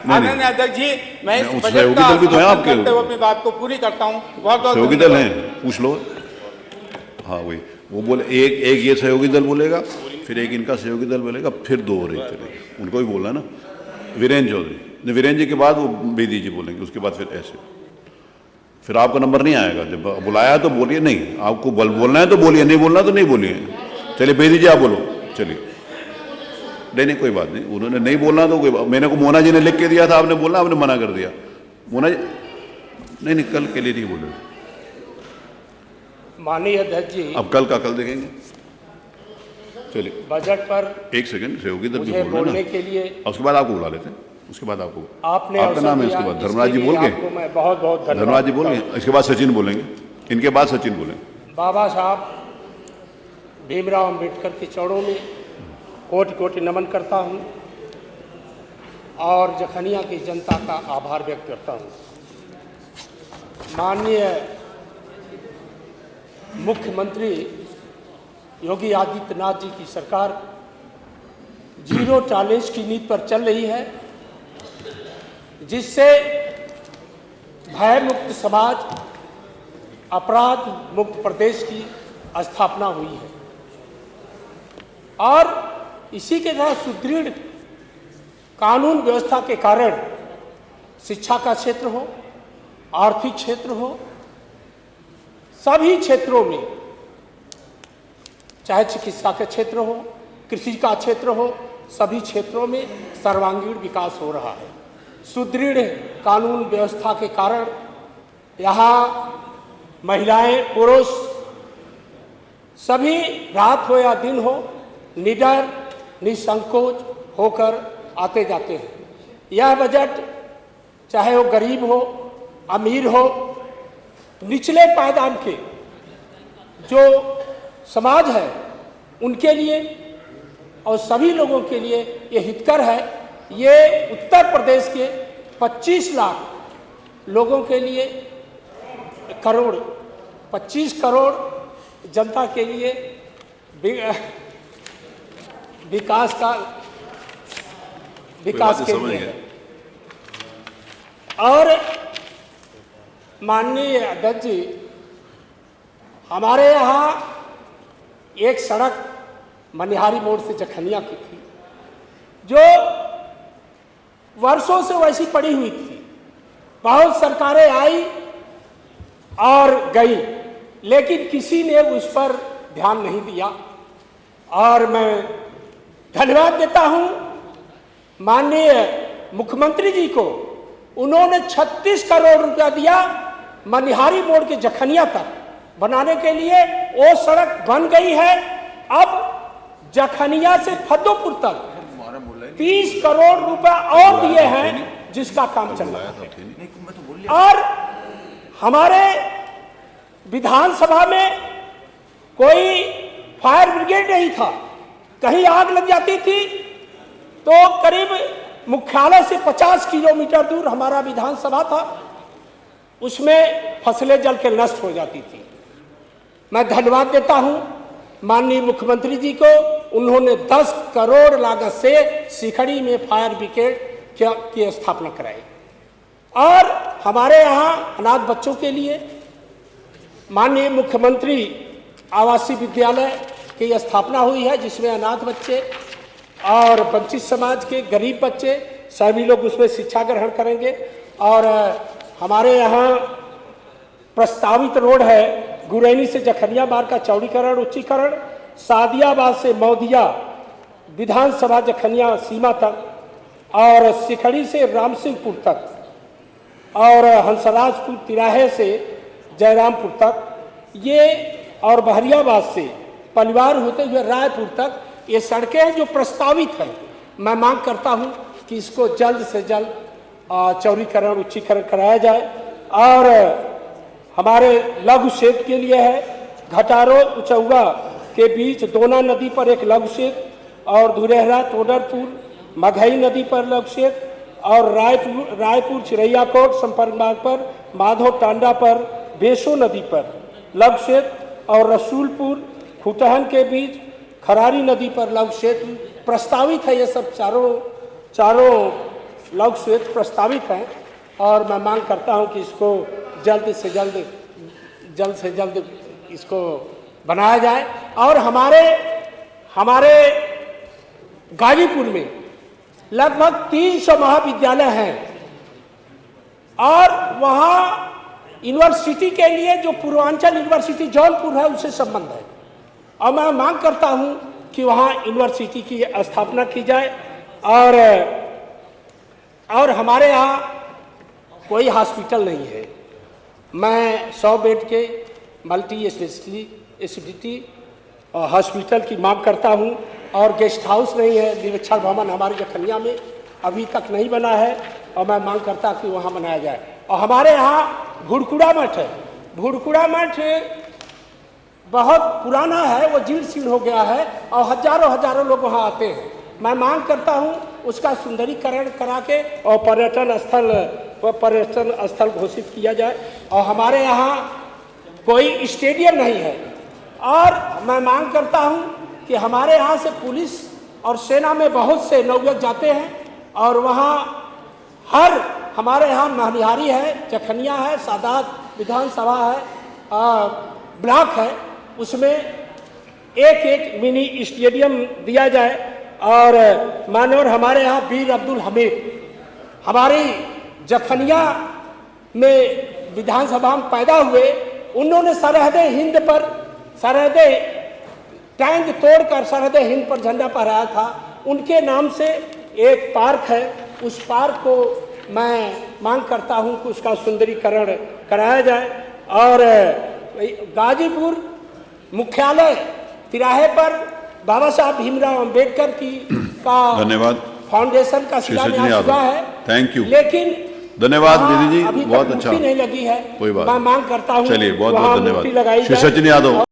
आदरणीय अध्यक्ष जी, मैं इस बजट सहयोगी का दल भी तो है समर्थन आपके, करते हुए अपनी बात को पूरी करता हूँ। बहुत बहुत सहयोगी दल हैं, पूछ लो। हाँ वही, वो बोले एक ये सहयोगी दल बोलेगा, फिर एक इनका सहयोगी दल बोलेगा, फिर दो और एक चलेगा, उनको ही बोलना है ना। वीरेंद्र चौधरी, वीरेंद्र जी के बाद वो बेदी जी बोलेंगे, उसके बाद फिर ऐसे, फिर आपका नंबर नहीं आएगा। जब बुलाया तो बोलिए, नहीं आपको बोलना है तो बोलिए, नहीं बोलना तो नहीं बोलिए। चलिए बेदी जी आप बोलो, चलिए। नहीं कोई बात नहीं, उन्होंने नहीं बोलना तो कोई, मैंने को मोना जी ने लिख के दिया था, आपने बोलना, आपने मना कर दिया। मोना जी नहीं कल के लिए नहीं बोले। माननीय अध्यक्ष जी, अब कल का कल देखेंगे। चलिए बजट पर एक सेकंड, सहयोगी दल भी मुझे बोल रहे बोलने ना, के लिए उसके बाद आपको बुला लेते हैं। उसके बाद आपको आपने आपका नाम है, उसके बाद धर्मराज जी बोल गए, मैं बहुत बहुत धर्मराज जी बोल गए, इसके बाद सचिन बोलेंगे, इनके बाद सचिन बोलेंगे। बाबा साहब भीमराव अंबेडकर के चरणों में कोटि कोटि नमन करता हूं और जखनिया की जनता का आभार व्यक्त करता हूं। माननीय मुख्यमंत्री योगी आदित्यनाथ जी की सरकार जीरो टॉलरेंस की नीति पर चल रही है, जिससे भय मुक्त समाज, अपराध मुक्त प्रदेश की स्थापना हुई है। और इसी के साथ सुदृढ़ कानून व्यवस्था के कारण शिक्षा का क्षेत्र हो, आर्थिक क्षेत्र हो, सभी क्षेत्रों में, चाहे चिकित्सा का क्षेत्र हो, कृषि का क्षेत्र हो, सभी क्षेत्रों में सर्वांगीण विकास हो रहा है। सुदृढ़ कानून व्यवस्था के कारण यहाँ महिलाएं, पुरुष सभी रात हो या दिन हो निडर निसंकोच होकर आते जाते हैं। यह बजट चाहे वो गरीब हो, अमीर हो, निचले पायदान के जो समाज है उनके लिए और सभी लोगों के लिए ये हितकर है। ये उत्तर प्रदेश के 25 लाख लोगों के लिए 25 करोड़ जनता के लिए विकास के लिए है। और माननीय अध्यक्ष जी, हमारे यहाँ एक सड़क मनिहारी मोड़ से जखनिया की थी, जो वर्षों से वैसी पड़ी हुई थी। बहुत सरकारें आई और गई, लेकिन किसी ने उस पर ध्यान नहीं दिया। और मैं धन्यवाद देता हूं माननीय मुख्यमंत्री जी को, उन्होंने 36 करोड़ रुपया दिया मनिहारी मोड़ के जखनिया तक बनाने के लिए। वो सड़क बन गई है। अब जखनिया से फद्दोपुर तक 30 करोड़ रुपया और दिए हैं, जिसका काम चल रहा है। और हमारे विधानसभा में कोई फायर ब्रिगेड नहीं था। कहीं आग लग जाती थी तो करीब मुख्यालय से 50 किलोमीटर दूर हमारा विधानसभा था, उसमें फसलें जल के नष्ट हो जाती थी। मैं धन्यवाद देता हूं माननीय मुख्यमंत्री जी को, उन्होंने 10 करोड़ लागत से सिखड़ी में फायर ब्रिगेड की स्थापना कराई। और हमारे यहाँ अनाथ बच्चों के लिए माननीय मुख्यमंत्री आवासीय विद्यालय की स्थापना हुई है, जिसमें अनाथ बच्चे और वंचित समाज के गरीब बच्चे सभी लोग उसमें शिक्षा ग्रहण करेंगे। और हमारे यहाँ प्रस्तावित रोड है गुरैनी से जखनिया मार्ग का चौड़ीकरण, उच्चीकरण, सादियाबाद से मौदिया विधानसभा जखनिया सीमा तक, और सिखड़ी से रामसिंहपुर तक, और हंसराजपुर तिराहे से जयरामपुर तक, ये और बहरियाबाद से परिवार होते हुए रायपुर तक, ये सड़कें हैं जो प्रस्तावित हैं। मैं मांग करता हूं कि इसको जल्द से जल्द चौड़ीकरण, उच्चीकरण कराया जाए। और हमारे लघु क्षेत्र के लिए है घटारो उचौगा के बीच दोना नदी पर एक लघु क्षेत्र, और धुरेहरा तोडरपुर मघई नदी पर लघु क्षेत्र, और रायपुर चिरैयाकोट संपर्क मार्ग पर माधव टांडा पर बेसो नदी पर लघु क्षेत्र, और रसूलपुर खुटहन के बीच खरारी नदी पर लघु क्षेत्र प्रस्तावित है। ये सब चारों लौह श्वेत प्रस्तावित हैं और मैं मांग करता हूं कि इसको जल्द से जल्द इसको बनाया जाए। और हमारे गाजीपुर में लगभग 300 महाविद्यालय हैं और वहाँ यूनिवर्सिटी के लिए जो पूर्वांचल यूनिवर्सिटी जौनपुर है उससे संबंध है और मैं मांग करता हूँ कि वहाँ यूनिवर्सिटी की स्थापना की जाए। और हमारे यहाँ कोई हॉस्पिटल नहीं है। मैं 100 बेड के मल्टी स्पेशलिटी हॉस्पिटल की मांग करता हूं और गेस्ट हाउस नहीं है। निरीक्षण भवन हमारे जखनिया में अभी तक नहीं बना है और मैं मांग करता कि वहां बनाया जाए। और हमारे यहाँ भुड़कुड़ा मठ है। भुड़कुड़ा मठ बहुत पुराना है, वो जीर्ण शीर्ण हो गया है और हजारों लोग वहाँ आते हैं। मैं मांग करता हूँ उसका सुंदरीकरण करा के और पर्यटन स्थल घोषित किया जाए। और हमारे यहाँ कोई स्टेडियम नहीं है और मैं मांग करता हूँ कि हमारे यहाँ से पुलिस और सेना में बहुत से नौजवान जाते हैं और वहाँ हमारे यहाँ महनिहारी है, जखनिया है, सादात विधानसभा है, ब्लॉक है, उसमें एक मिनी स्टेडियम दिया जाए। और माननीय हमारे यहाँ वीर अब्दुल हमीद हमारी जखनिया में विधानसभा में पैदा हुए, उन्होंने सरहद टैंक तोड़कर सरहद हिंद पर झंडा फहराया था। उनके नाम से एक पार्क है, उस पार्क को मैं मांग करता हूं कि उसका सुंदरीकरण कराया जाए। और गाजीपुर मुख्यालय तिराहे पर बाबा साहब भीमराव अंबेडकर का धन्यवाद फाउंडेशन का शिलान्यास हुआ है। थैंक यू, लेकिन धन्यवाद दीदी जी, अभी बहुत तक अच्छा, नहीं लगी है। कोई बात मैं मांग करता हूँ चलिए, बहुत बहुत धन्यवाद लगाई श्री सचिन यादव।